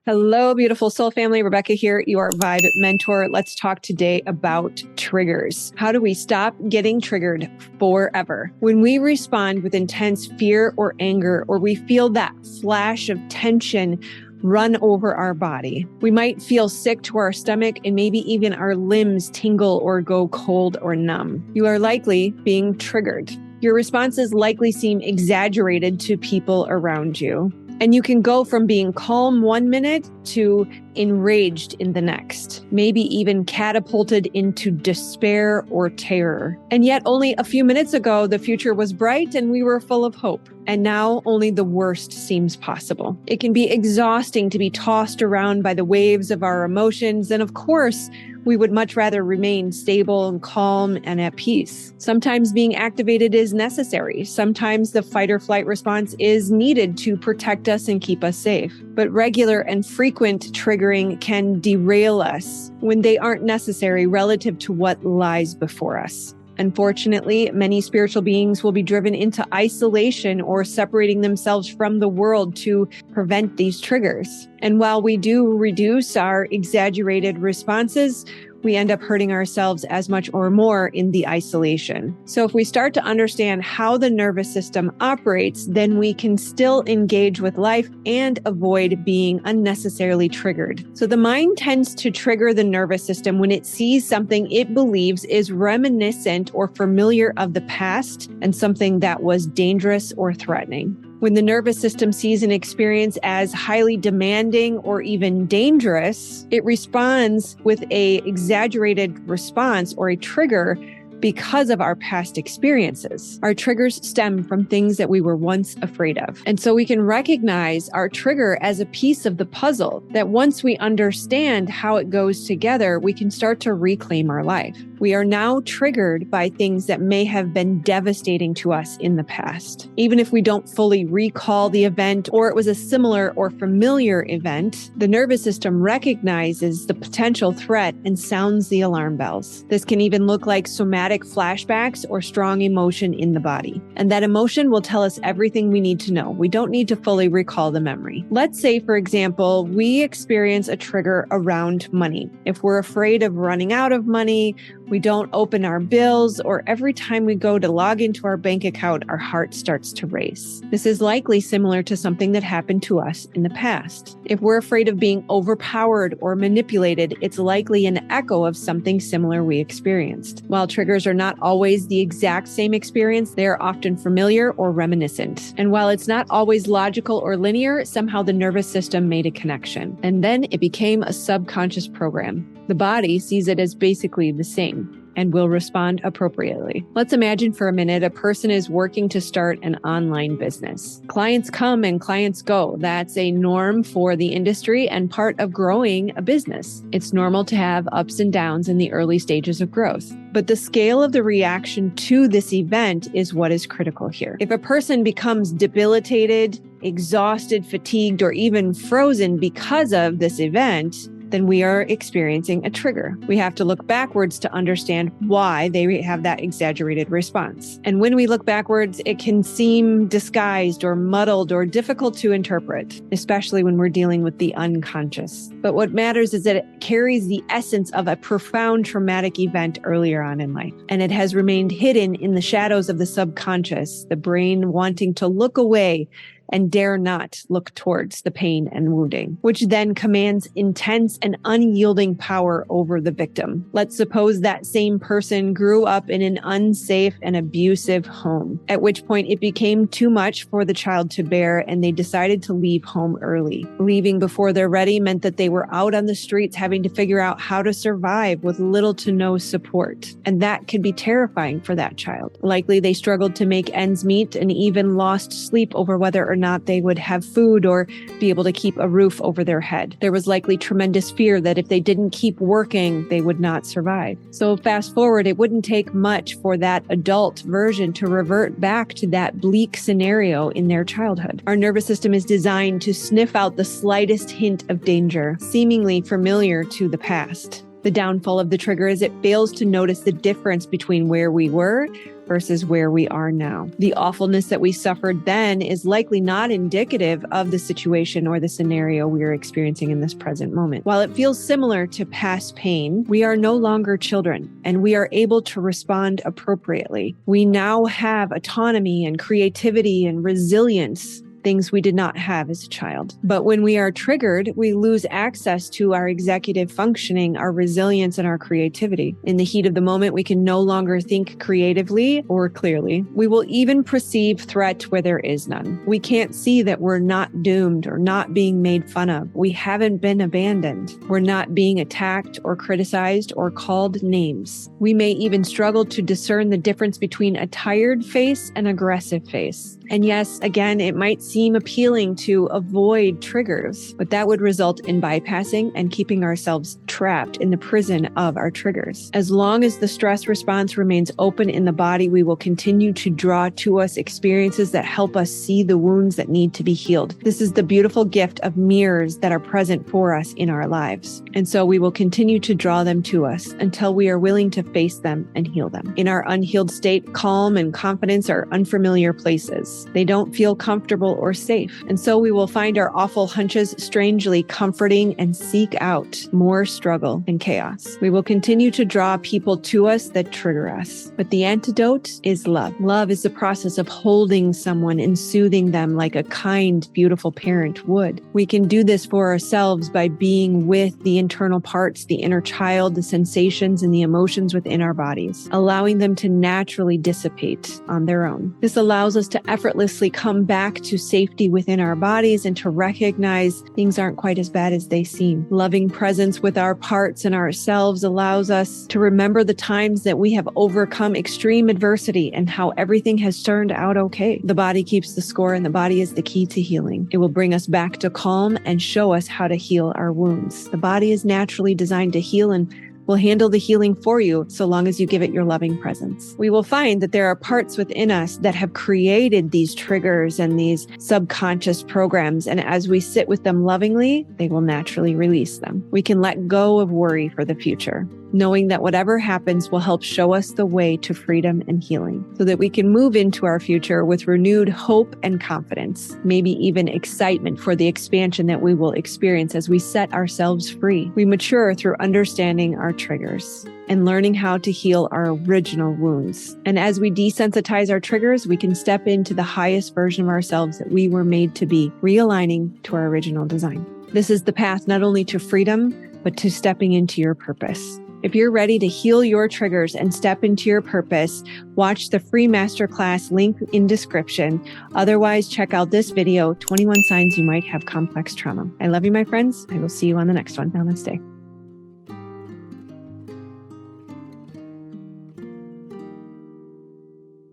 Hello, beautiful soul family. Rebecca here, your vibe mentor. Let's talk today about triggers. How do we stop getting triggered forever? When we respond with intense fear or anger, or we feel that flash of tension run over our body, we might feel sick to our stomach and maybe even our limbs tingle or go cold or numb. You are likely being triggered. Your responses likely seem exaggerated to people around you. And you can go from being calm 1 minute to enraged in the next, maybe even catapulted into despair or terror. And yet only a few minutes ago, the future was bright and we were full of hope. And now only the worst seems possible. It can be exhausting to be tossed around by the waves of our emotions. And of course, we would much rather remain stable and calm and at peace. Sometimes being activated is necessary. Sometimes the fight or flight response is needed to protect us and keep us safe. But regular and frequent triggering can derail us when they aren't necessary relative to what lies before us. Unfortunately, many spiritual beings will be driven into isolation or separating themselves from the world to prevent these triggers. And while we do reduce our exaggerated responses, we end up hurting ourselves as much or more in the isolation. So if we start to understand how the nervous system operates, then we can still engage with life and avoid being unnecessarily triggered. So the mind tends to trigger the nervous system when it sees something it believes is reminiscent or familiar of the past and something that was dangerous or threatening. When the nervous system sees an experience as highly demanding or even dangerous, it responds with an exaggerated response or a trigger because of our past experiences. Our triggers stem from things that we were once afraid of. And so we can recognize our trigger as a piece of the puzzle that once we understand how it goes together, we can start to reclaim our life. We are now triggered by things that may have been devastating to us in the past. Even if we don't fully recall the event or it was a similar or familiar event, the nervous system recognizes the potential threat and sounds the alarm bells. This can even look like somatic flashbacks or strong emotion in the body. And that emotion will tell us everything we need to know. We don't need to fully recall the memory. Let's say, for example, we experience a trigger around money. If we're afraid of running out of money, we don't open our bills, or every time we go to log into our bank account, our heart starts to race. This is likely similar to something that happened to us in the past. If we're afraid of being overpowered or manipulated, it's likely an echo of something similar we experienced. While triggers are not always the exact same experience, they are often familiar or reminiscent. And while it's not always logical or linear, somehow the nervous system made a connection. And then it became a subconscious program. The body sees it as basically the same and will respond appropriately. Let's imagine for a minute a person is working to start an online business. Clients come and clients go. That's a norm for the industry and part of growing a business. It's normal to have ups and downs in the early stages of growth. But the scale of the reaction to this event is what is critical here. If a person becomes debilitated, exhausted, fatigued, or even frozen because of this event, then we are experiencing a trigger. We have to look backwards to understand why they have that exaggerated response. And when we look backwards, it can seem disguised or muddled or difficult to interpret, especially when we're dealing with the unconscious. But what matters is that it carries the essence of a profound traumatic event earlier on in life. And it has remained hidden in the shadows of the subconscious, the brain wanting to look away and dare not look towards the pain and wounding, which then commands intense and unyielding power over the victim. Let's suppose that same person grew up in an unsafe and abusive home, at which point it became too much for the child to bear and they decided to leave home early. Leaving before they're ready meant that they were out on the streets having to figure out how to survive with little to no support. And that could be terrifying for that child. Likely they struggled to make ends meet and even lost sleep over whether or not they would have food or be able to keep a roof over their head. There was likely tremendous fear that if they didn't keep working, they would not survive. So fast forward, it wouldn't take much for that adult version to revert back to that bleak scenario in their childhood. Our nervous system is designed to sniff out the slightest hint of danger, seemingly familiar to the past. The downfall of the trigger is it fails to notice the difference between where we were versus where we are now. The awfulness that we suffered then is likely not indicative of the situation or the scenario we are experiencing in this present moment. While it feels similar to past pain, we are no longer children, and we are able to respond appropriately. We now have autonomy and creativity and resilience, things we did not have as a child. But when we are triggered, we lose access to our executive functioning, our resilience, and our creativity. In the heat of the moment, we can no longer think creatively or clearly. We will even perceive threat where there is none. We can't see that we're not doomed or not being made fun of. We haven't been abandoned. We're not being attacked or criticized or called names. We may even struggle to discern the difference between a tired face and aggressive face. And yes, again, it might seem appealing to avoid triggers, but that would result in bypassing and keeping ourselves trapped in the prison of our triggers. As long as the stress response remains open in the body, we will continue to draw to us experiences that help us see the wounds that need to be healed. This is the beautiful gift of mirrors that are present for us in our lives. And so we will continue to draw them to us until we are willing to face them and heal them. In our unhealed state, calm and confidence are unfamiliar places. They don't feel comfortable or safe. And so we will find our awful hunches strangely comforting and seek out more struggle and chaos. We will continue to draw people to us that trigger us. But the antidote is love. Love is the process of holding someone and soothing them like a kind, beautiful parent would. We can do this for ourselves by being with the internal parts, the inner child, the sensations and the emotions within our bodies, allowing them to naturally dissipate on their own. This allows us to effortlessly come back to safety within our bodies and to recognize things aren't quite as bad as they seem. Loving presence with our parts and ourselves allows us to remember the times that we have overcome extreme adversity and how everything has turned out okay. The body keeps the score, and the body is the key to healing. It will bring us back to calm and show us how to heal our wounds. The body is naturally designed to heal and will handle the healing for you so long as you give it your loving presence. We will find that there are parts within us that have created these triggers and these subconscious programs, and as we sit with them lovingly, they will naturally release them. We can let go of worry for the future, knowing that whatever happens will help show us the way to freedom and healing so that we can move into our future with renewed hope and confidence, maybe even excitement for the expansion that we will experience as we set ourselves free. We mature through understanding our triggers and learning how to heal our original wounds. And as we desensitize our triggers, we can step into the highest version of ourselves that we were made to be, realigning to our original design. This is the path not only to freedom, but to stepping into your purpose. If you're ready to heal your triggers and step into your purpose, watch the free masterclass link in description. Otherwise, check out this video, 21 Signs You Might Have Complex Trauma. I love you, my friends. I will see you on the next one. Namaste.